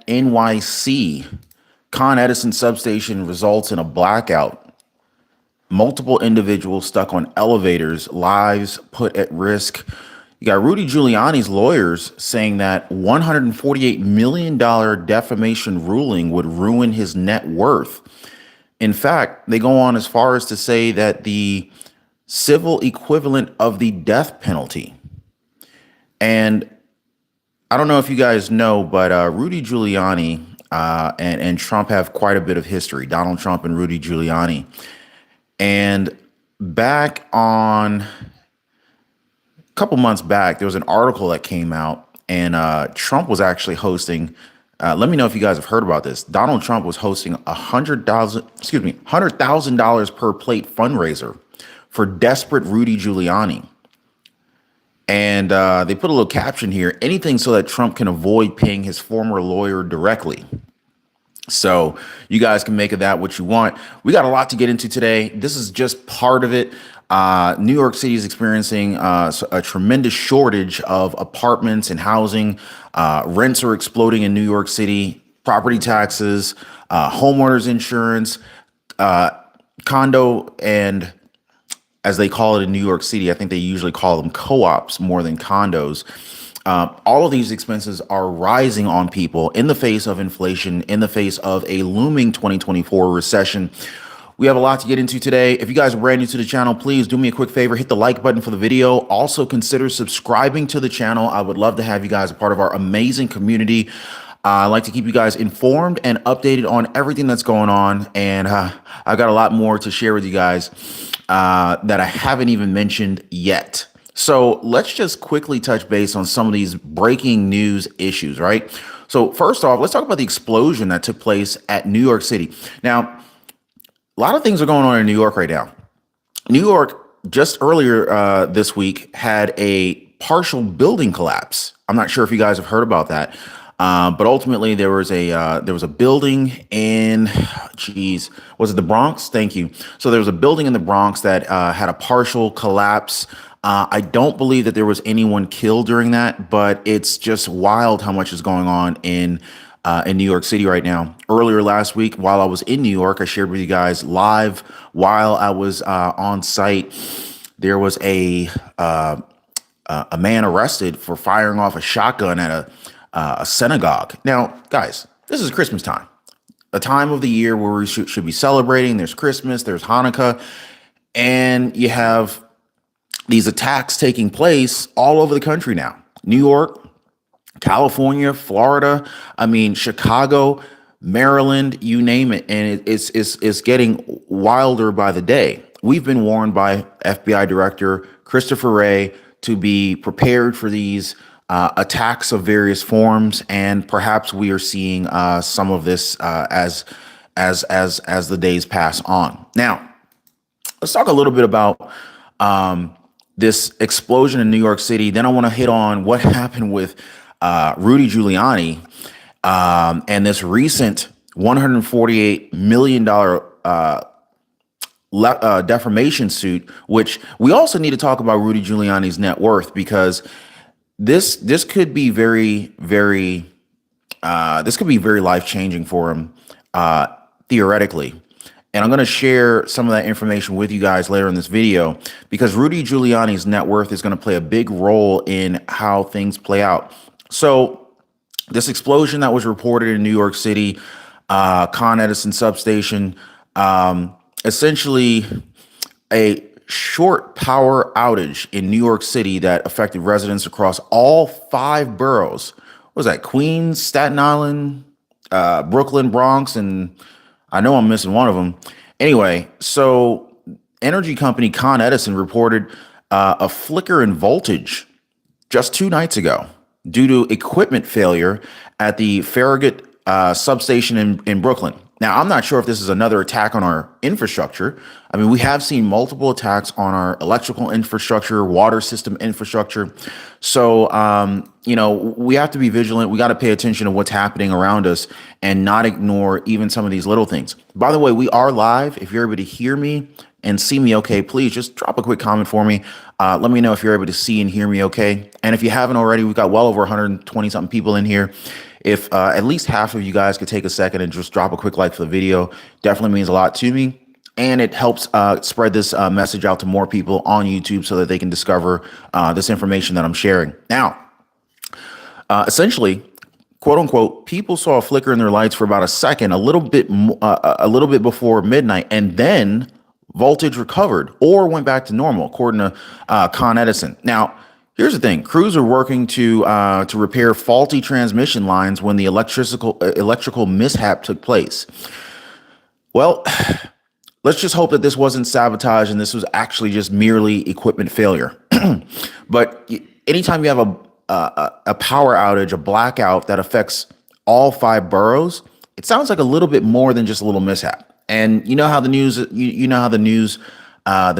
NYC. Con Edison substation results in a blackout. Multiple individuals stuck on elevators, lives put at risk. You got Rudy Giuliani's lawyers saying that $148 million defamation ruling would ruin his net worth. In fact, they go on as far as to say that the civil equivalent of the death penalty. And I don't know if you guys know, but Rudy Giuliani and Trump have quite a bit of history. Donald Trump and Rudy Giuliani. And back on a couple months back, there was an article that came out, and Trump was actually hosting. Let me know if you guys have heard about this. Donald Trump was hosting $100,000 per plate fundraiser for desperate Rudy Giuliani. And they put a little caption here, anything so that Trump can avoid paying his former lawyer directly. So you guys can make of that what you want. We got a lot to get into today. This is just part of it. New York City is experiencing a tremendous shortage of apartments and housing. Rents are exploding in New York City, property taxes, homeowners insurance, condo, and as they call it in New York City, I think they usually call them co-ops more than condos. All of these expenses are rising on people in the face of inflation, in the face of a looming 2024 recession. We have a lot to get into today. If you guys are brand new to the channel, please do me a quick favor, hit the like button for the video. Also consider subscribing to the channel. I would love to have you guys a part of our amazing community. I like to keep you guys informed and updated on everything that's going on. And I've got a lot more to share with you guys that I haven't even mentioned yet. So let's just quickly touch base on some of these breaking news issues, right? So first off, let's talk about the explosion that took place at New York City. Now, a lot of things are going on in New York right now. New York just earlier this week had a partial building collapse. I'm not sure if you guys have heard about that. But ultimately, there was a building in, was it the Bronx? Thank you. So there was a building in the Bronx that had a partial collapse. I don't believe that there was anyone killed during that, but it's just wild how much is going on in New York City right now. Earlier last week, while I was in New York, I shared with you guys live while I was on site. There was a man arrested for firing off a shotgun at a synagogue. Now, guys, this is Christmas time, a time of the year where we should be celebrating. There's Christmas, there's Hanukkah, and you have these attacks taking place all over the country now. New York, California, Florida, I mean, Chicago, Maryland, you name it. And it's getting wilder by the day. We've been warned by FBI Director Christopher Wray to be prepared for these attacks of various forms, and perhaps we are seeing some of this as the days pass on. Now, let's talk a little bit about this explosion in New York City. Then I want to hit on what happened with Rudy Giuliani and this recent $148 million defamation suit, which we also need to talk about Rudy Giuliani's net worth, because this could be very life-changing for him, theoretically. And I'm going to share some of that information with you guys later in this video, because Rudy Giuliani's net worth is going to play a big role in how things play out. So this explosion that was reported in New York City, Con Edison substation, essentially a short power outage in New York City that affected residents across all 5 boroughs. What was that? Queens, Staten Island, Brooklyn, Bronx, and I know I'm missing one of them. Anyway, so energy company Con Edison reported a flicker in voltage just 2 nights ago due to equipment failure at the Farragut substation in Brooklyn. Now, I'm not sure if this is another attack on our infrastructure. I mean, we have seen multiple attacks on our electrical infrastructure, water system infrastructure. So, we have to be vigilant. We got to pay attention to what's happening around us and not ignore even some of these little things. By the way, we are live. If you're able to hear me and see me okay, please just drop a quick comment for me. Let me know if you're able to see and hear me okay. And if you haven't already, we've got well over 120 something people in here. If at least half of you guys could take a second and just drop a quick like for the video, definitely means a lot to me. And it helps spread this message out to more people on YouTube so that they can discover this information that I'm sharing. Now, essentially, quote unquote, people saw a flicker in their lights for about a second, a little bit before midnight, and then voltage recovered or went back to normal, according to Con Edison. Now, here's the thing: crews are working to repair faulty transmission lines when the electrical mishap took place. Well, let's just hope that this wasn't sabotage and this was actually just merely equipment failure. But anytime you have a power outage, a blackout that affects all 5 boroughs, it sounds like a little bit more than just a little mishap. And you know how the news, the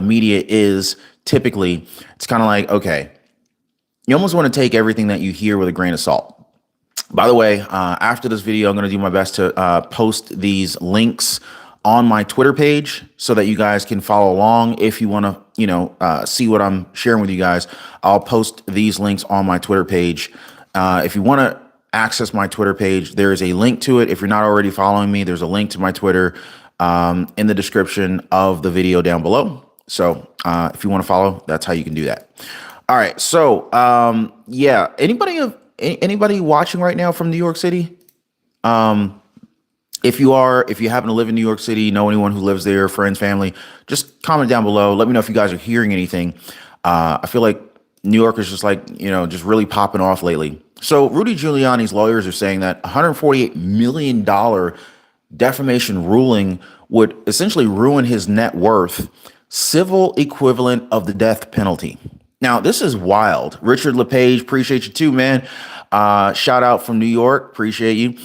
media is typically. It's kind of like, okay, you almost want to take everything that you hear with a grain of salt. By the way, after this video, I'm going to do my best to post these links on my Twitter page so that you guys can follow along. If you want to, see what I'm sharing with you guys, I'll post these links on my Twitter page. If you want to access my Twitter page, there is a link to it. If you're not already following me, there's a link to my Twitter in the description of the video down below. So if you want to follow, that's how you can do that. All right. So yeah, anybody watching right now from New York City? If you happen to live in New York City, know anyone who lives there, friends, family, just comment down below. Let me know if you guys are hearing anything. I feel like New York is just like, just really popping off lately. So Rudy Giuliani's lawyers are saying that $148 million defamation ruling would essentially ruin his net worth, civil equivalent of the death penalty. Now, this is wild. Richard LePage, appreciate you too, man. Shout out from New York. Appreciate you.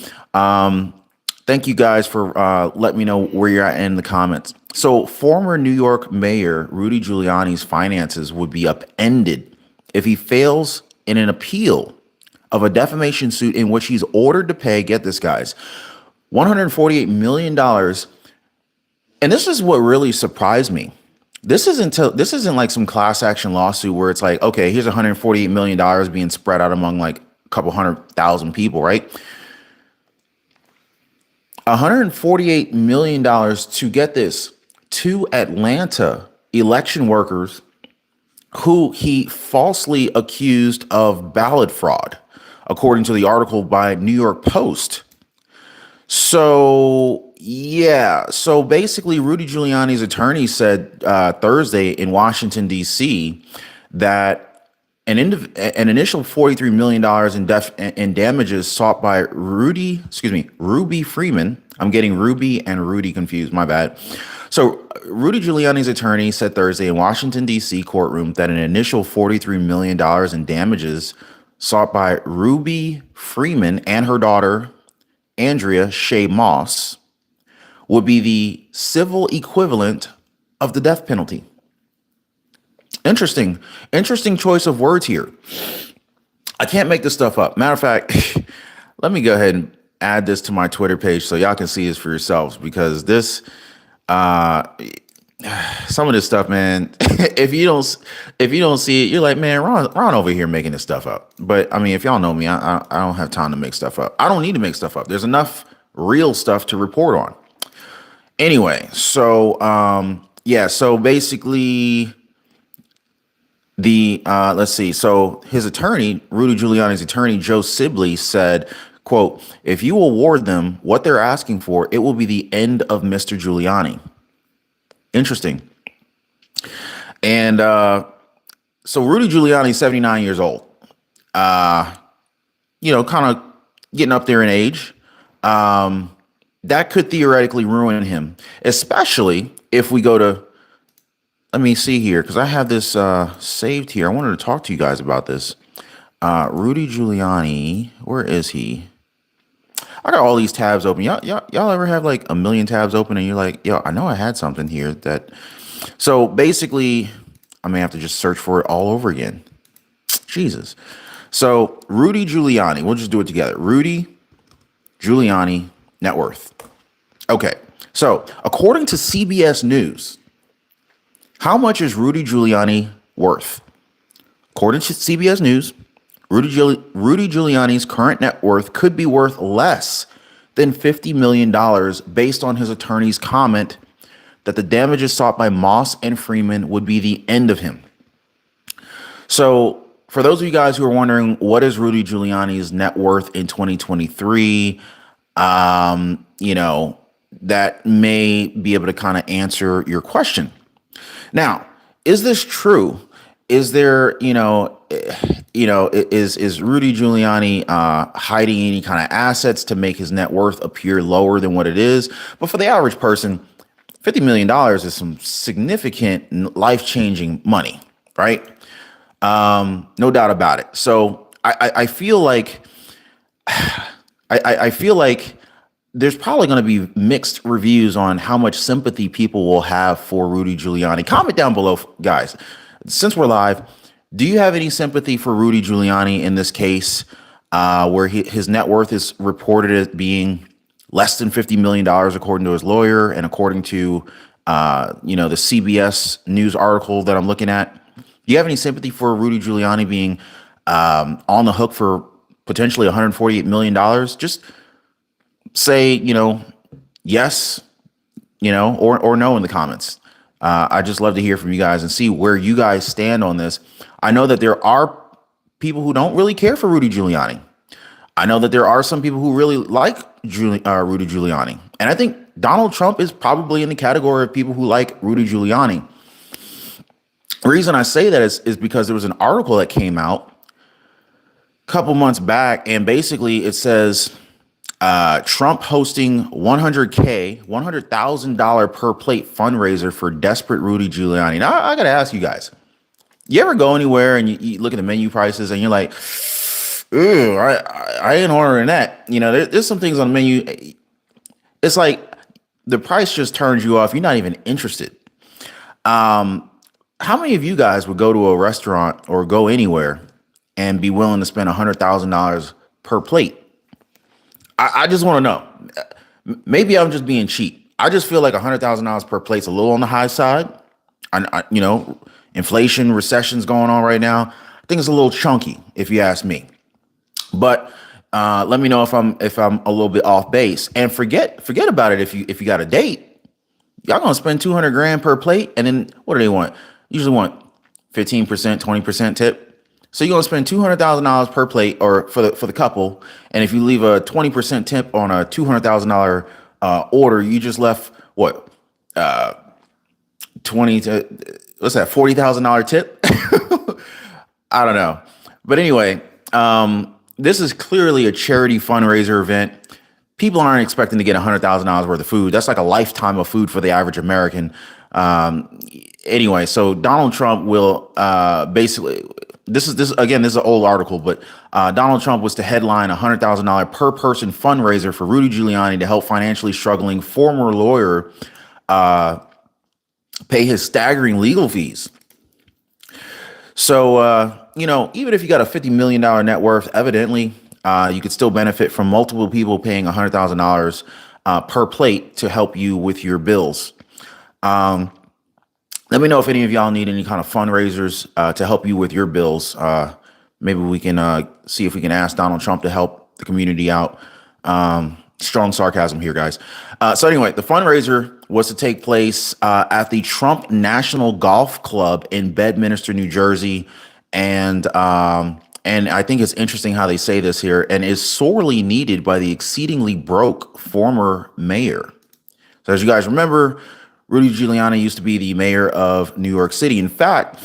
Thank you guys for letting me know where you're at in the comments. So former New York Mayor Rudy Giuliani's finances would be upended if he fails in an appeal of a defamation suit in which he's ordered to pay, get this guys, $148 million. And this is what really surprised me. This isn't like some class action lawsuit where it's like, okay, here's $148 million being spread out among like a couple 100,000 people, right? $148 million to get this, 2 Atlanta election workers who he falsely accused of ballot fraud, according to the article by New York Post. So, yeah. So basically, Rudy Giuliani's attorney said Thursday in Washington, D.C., that an initial $43 million in damages sought by Ruby Freeman. I'm getting Ruby and Rudy confused. My bad. So Rudy Giuliani's attorney said Thursday in Washington, D.C. courtroom that an initial $43 million in damages sought by Ruby Freeman and her daughter, Andrea Shea Moss, would be the civil equivalent of the death penalty. Interesting choice of words here. I can't make this stuff up. Matter of fact, let me go ahead and add this to my Twitter page so y'all can see this for yourselves, because this, some of this stuff, man, if you don't see it, you're like, man, Ron over here making this stuff up. But I mean, if y'all know me, I don't have time to make stuff up. I don't need to make stuff up. There's enough real stuff to report on. Anyway, so yeah, so basically let's see. So his attorney, Rudy Giuliani's attorney, Joe Sibley, said, quote, "If you award them what they're asking for, it will be the end of Mr. Giuliani." Interesting. And so Rudy Giuliani, 79 years old, kind of getting up there in age. That could theoretically ruin him, especially if we go to, let me see here, because I have this saved here. I wanted to talk to you guys about this. Rudy Giuliani, where is he? I got all these tabs open. Y'all ever have like a million tabs open and you're like, yo, I know I had something here that. So basically, I may have to just search for it all over again. Jesus. So Rudy Giuliani, we'll just do it together. Rudy Giuliani net worth. Okay. So according to CBS News, how much is Rudy Giuliani worth? According to CBS News, Rudy Giuliani's current net worth could be worth less than $50 million dollars based on his attorney's comment that the damages sought by Moss and Freeman would be the end of him. So, for those of you guys who are wondering what is Rudy Giuliani's net worth in 2023, that may be able to kind of answer your question. Now, is this true? Is there, is Rudy Giuliani hiding any kind of assets to make his net worth appear lower than what it is? But for the average person, $50 million dollars is some significant life-changing money, right? No doubt about it. So I feel like I feel like there's probably going to be mixed reviews on how much sympathy people will have for Rudy Giuliani. Comment down below, guys. Since we're live, do you have any sympathy for Rudy Giuliani in this case, where his net worth is reported as being less than $50 million, according to his lawyer, and according to, the CBS News article that I'm looking at? Do you have any sympathy for Rudy Giuliani being on the hook for potentially $148 million? Just say, yes, or no in the comments. I'd just love to hear from you guys and see where you guys stand on this. I know that there are people who don't really care for Rudy Giuliani. I know that there are some people who really like Rudy Giuliani. And I think Donald Trump is probably in the category of people who like Rudy Giuliani. The reason I say that is because there was an article that came out a couple months back, and basically it says Trump hosting $100,000 per plate fundraiser for desperate Rudy Giuliani. Now, I got to ask you guys, you ever go anywhere and you look at the menu prices and you're like, ooh, I ain't ordering that. There's some things on the menu. It's like the price just turns you off. You're not even interested. How many of you guys would go to a restaurant or go anywhere and be willing to spend $100,000 per plate? I just want to know. Maybe I'm just being cheap. I just feel like $100,000 per plate is a little on the high side. Inflation, recession's going on right now. I think it's a little chunky, if you ask me. But let me know if I'm a little bit off base. And forget about it if you got a date. Y'all gonna spend 200 grand per plate, and then what do they want? Usually want 15%, 20% tip. So you're gonna spend $200,000 per plate, or for the couple. And if you leave a 20% tip on a $200,000 order, you just left what? 20 to what's that? $40,000 tip? I don't know, but anyway, this is clearly a charity fundraiser event. People aren't expecting to get $100,000 worth of food. That's like a lifetime of food for the average American. Anyway, so Donald Trump will basically, this is an old article, but Donald Trump was to headline a $100,000 per person fundraiser for Rudy Giuliani to help financially struggling former lawyer pay his staggering legal fees. So, even if you got a $50 million net worth, evidently, you could still benefit from multiple people paying $100,000 per plate to help you with your bills. Let me know if any of y'all need any kind of fundraisers to help you with your bills. Maybe we can see if we can ask Donald Trump to help the community out. Strong sarcasm here, guys. So anyway, the fundraiser was to take place at the Trump National Golf Club in Bedminster, New Jersey. And I think it's interesting how they say this here, and is sorely needed by the exceedingly broke former mayor. So as you guys remember, Rudy Giuliani used to be the mayor of New York City. In fact,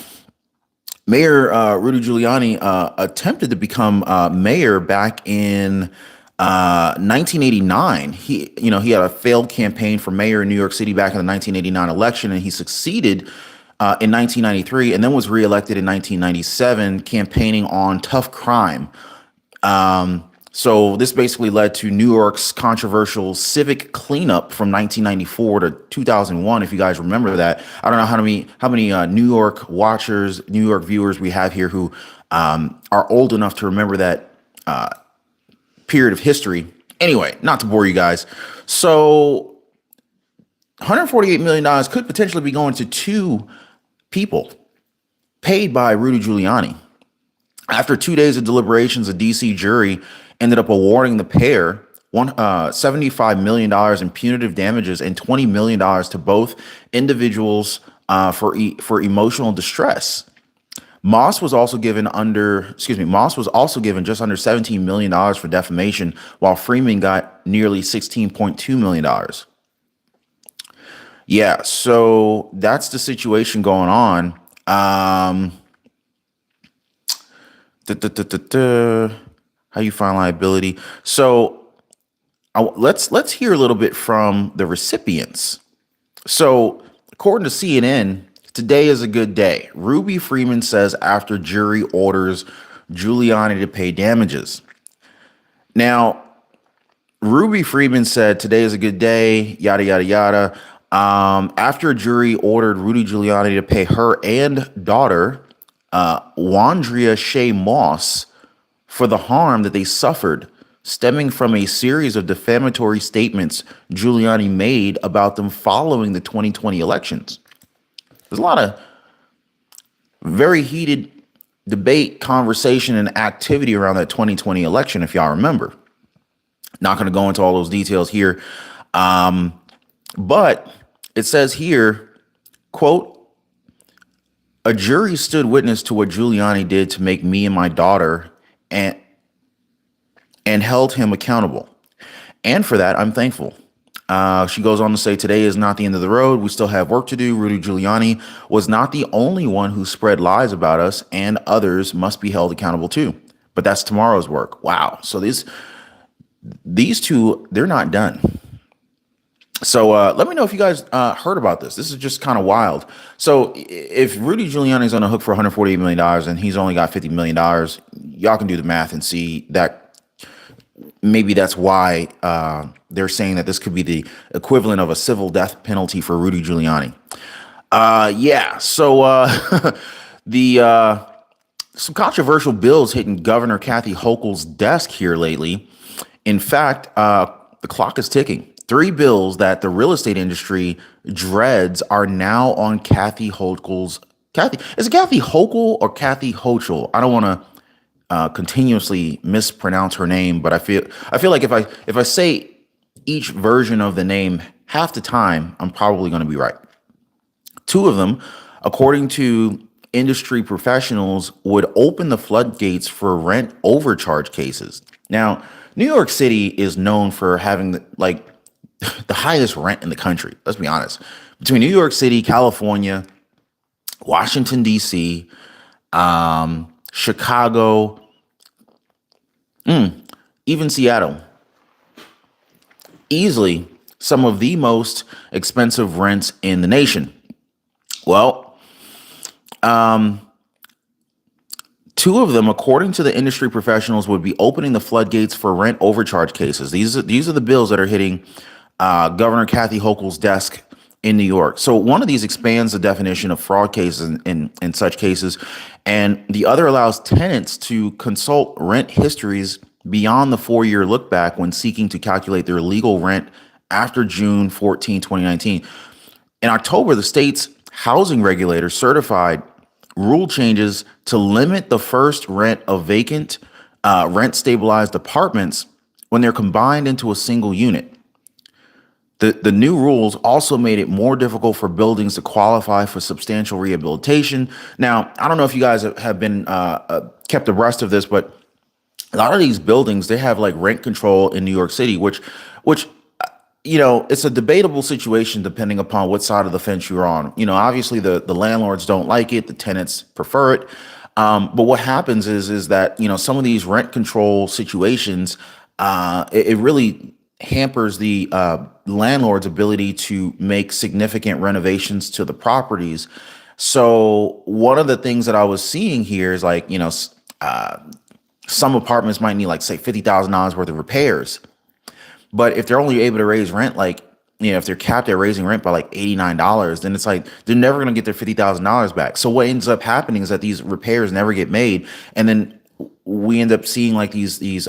Mayor Rudy Giuliani attempted to become mayor back in 1989. He had a failed campaign for mayor in New York City back in the 1989 election, and he succeeded in 1993, and then was reelected in 1997, campaigning on tough crime. So this basically led to New York's controversial civic cleanup from 1994 to 2001. If you guys remember that, I don't know how many New York watchers, New York viewers we have here who are old enough to remember that period of history. Anyway, not to bore you guys. So $148 million could potentially be going to two people paid by Rudy Giuliani. After 2 days of deliberations, a DC jury ended up awarding the pair $75 million in punitive damages and $20 million to both individuals for emotional distress. Moss was also given just under $17 million for defamation, while Freeman got nearly $16.2 million. Yeah, so that's the situation going on. How you find liability? So let's hear a little bit from the recipients. So according to CNN, today is a good day. Ruby Freeman says after jury orders Giuliani to pay damages. Now, Ruby Freeman said today is a good day, yada, yada, yada. After a jury ordered Rudy Giuliani to pay her and daughter, Wandrea Shea Moss, for the harm that they suffered stemming from a series of defamatory statements Giuliani made about them following the 2020 elections. There's a lot of very heated debate, conversation, and activity around that 2020 election, if y'all remember. Not going to go into all those details here. But it says here, quote, a jury stood witness to what Giuliani did to make me and my daughter and held him accountable. And for that, I'm thankful. She goes on to say, today is not the end of the road. We still have work to do. Rudy Giuliani was not the only one who spread lies about us, and others must be held accountable too. But that's tomorrow's work. Wow. So these two, they're not done. So let me know if you guys heard about this. This is just kind of wild. So if Rudy Giuliani is on the hook for $148 million and he's only got $50 million, y'all can do the math and see that maybe that's why they're saying that this could be the equivalent of a civil death penalty for Rudy Giuliani. So some controversial bills hitting Governor Kathy Hochul's desk here lately. In fact, the clock is ticking. 3 bills that the real estate industry dreads are now on Kathy Hochul's. Is it Kathy Hochul or Kathy Hochul? I don't want to continuously mispronounce her name, but I feel like if I say each version of the name half the time, I'm probably going to be right. 2 of them, according to industry professionals, would open the floodgates for rent overcharge cases. Now, New York City is known for having the highest rent in the country. Let's be honest. Between New York City, California, Washington, D.C., Chicago, even Seattle, easily some of the most expensive rents in the nation. Well, 2 of them, according to the industry professionals, would be opening the floodgates for rent overcharge cases. These are the bills that are hitting Governor Kathy Hochul's desk in New York. So one of these expands the definition of fraud cases in such cases, and the other allows tenants to consult rent histories beyond the 4-year look back when seeking to calculate their legal rent after June 14, 2019. In October, the state's housing regulator certified rule changes to limit the first rent of vacant rent stabilized apartments when they're combined into a single unit. The new rules also made it more difficult for buildings to qualify for substantial rehabilitation. Now, I don't know if you guys have been kept abreast of this, but a lot of these buildings, they have like rent control in New York City, which it's a debatable situation depending upon what side of the fence you're on. Obviously the landlords don't like it, the tenants prefer it. But what happens is that, some of these rent control situations, it really hampers the landlord's ability to make significant renovations to the properties. So one of the things that I was seeing here is some apartments might need say $50,000 worth of repairs. But if they're only able to raise rent, if they're capped at raising rent by $89, then it's they're never going to get their $50,000 back. So what ends up happening is that these repairs never get made. And then we end up seeing these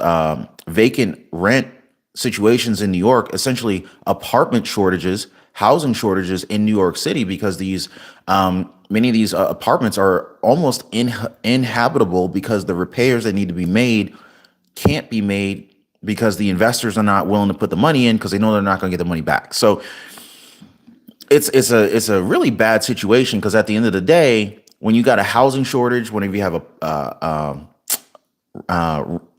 vacant rent situations in New York, essentially apartment shortages, housing shortages in New York City, because these many of these apartments are almost inhabitable because the repairs that need to be made can't be made because the investors are not willing to put the money in because they know they're not going to get the money back. So it's a really bad situation, because at the end of the day, when you got a housing shortage, whenever you have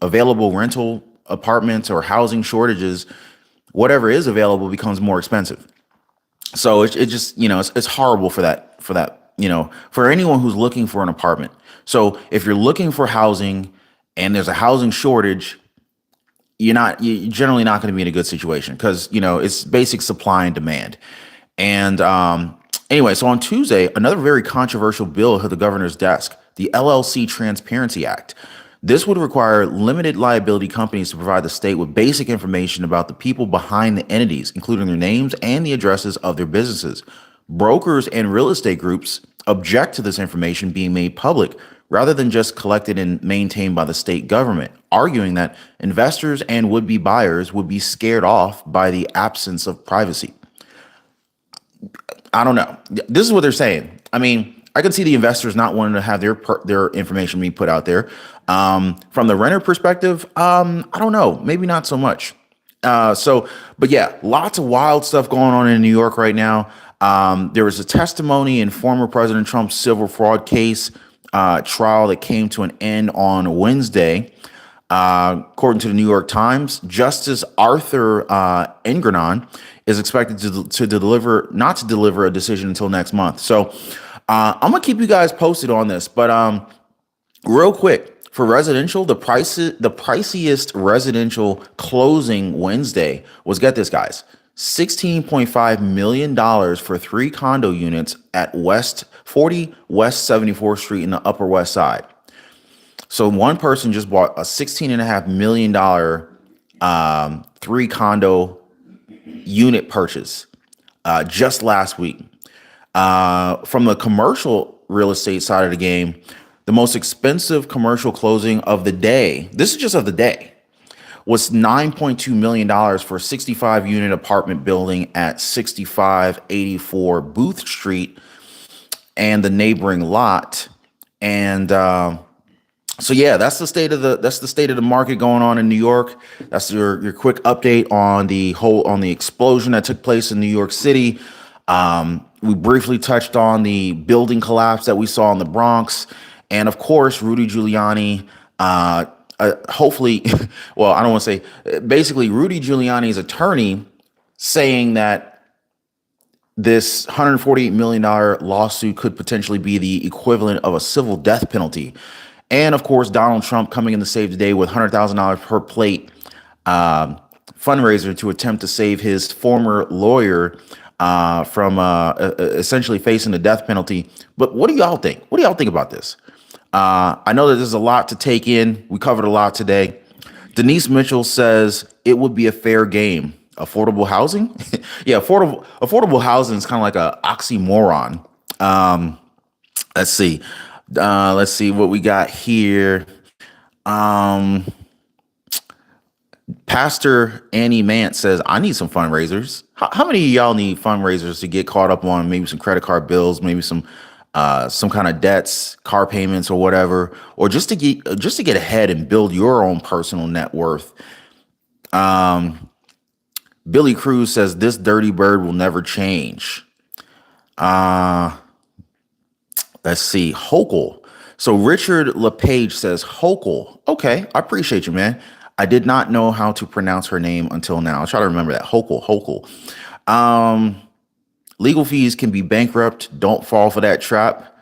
available rental apartments or housing shortages, whatever is available becomes more expensive. So it just, it's horrible for anyone who's looking for an apartment. So if you're looking for housing and there's a housing shortage, you're generally not going to be in a good situation, because it's basic supply and demand. And anyway, so on Tuesday, another very controversial bill hit the governor's desk, the LLC Transparency Act. This would require limited liability companies to provide the state with basic information about the people behind the entities, including their names and the addresses of their businesses. Brokers and real estate groups object to this information being made public rather than just collected and maintained by the state government, arguing that investors and would-be buyers would be scared off by the absence of privacy. I don't know. This is what they're saying. I mean, I can see the investors not wanting to have their information being put out there. From the renter perspective, I don't know. Maybe not so much. But yeah, lots of wild stuff going on in New York right now. There was a testimony in former President Trump's civil fraud case trial that came to an end on Wednesday. According to the New York Times, Justice Arthur Engoron is expected to deliver a decision until next month. So I'm gonna keep you guys posted on this. But real quick, for residential, the priciest residential closing Wednesday was, get this, guys, $16.5 million for 3 condo units at 40 West 74th Street in the Upper West Side. So one person just bought a $16.5 million 3 condo unit purchase just last week. From the commercial real estate side of the game, the most expensive commercial closing of the day, this is just of the day, was $9.2 million for a 65 unit apartment building at 6584 Booth Street and the neighboring lot. And so yeah, that's the state of the market going on in New York. That's your quick update on the explosion that took place in New York City. We briefly touched on the building collapse that we saw in the Bronx, and of course, Rudy Giuliani. Hopefully, well, I don't want to say. Basically, Rudy Giuliani's attorney saying that this $148 million lawsuit could potentially be the equivalent of a civil death penalty. And of course, Donald Trump coming in to save the day with $100,000 per plate fundraiser to attempt to save his former lawyer from essentially facing the death penalty. But what do y'all think? What do y'all think about this? I know that there's a lot to take in. We covered a lot today. Denise Mitchell says it would be a fair game. Affordable housing? Yeah, affordable housing is kind of like a oxymoron. Let's see. Let's see what we got here. Pastor Annie Mance says, I need some fundraisers. How many of y'all need fundraisers to get caught up on maybe some credit card bills, maybe some kind of debts, car payments or whatever, or just to get ahead and build your own personal net worth? Billy Cruz says, this dirty bird will never change. Let's see. Hochul. So Richard LePage says, Hochul. Okay, I appreciate you, man. I did not know how to pronounce her name until now. I'll try to remember that. Hochul. Legal fees can be bankrupt. Don't fall for that trap.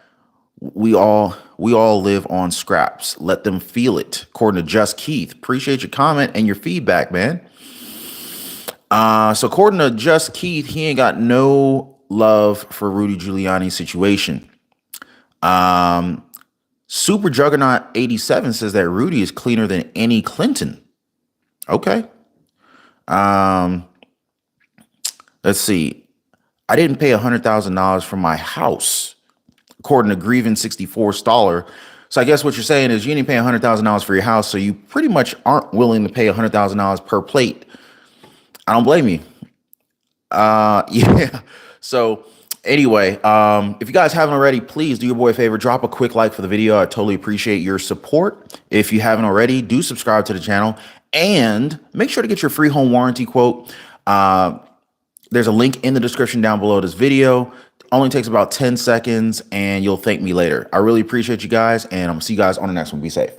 We all live on scraps. Let them feel it. According to Just Keith. Appreciate your comment and your feedback, man. So according to Just Keith, he ain't got no love for Rudy Giuliani's situation. Super Juggernaut 87 says that Rudy is cleaner than any Clinton. Okay. Let's see. I didn't pay $100,000 for my house, according to Grievance 64 Staller. So I guess what you're saying is you didn't pay $100,000 for your house, so you pretty much aren't willing to pay $100,000 per plate I don't blame you. Yeah. So anyway, if you guys haven't already, please do your boy a favor, drop a quick like for the video. I totally appreciate your support. If you haven't already, do subscribe to the channel and make sure to get your free home warranty quote. There's a link in the description down below this video. Only takes about 10 seconds and you'll thank me later. I really appreciate you guys, and I'm gonna see you guys on the next one. Be safe.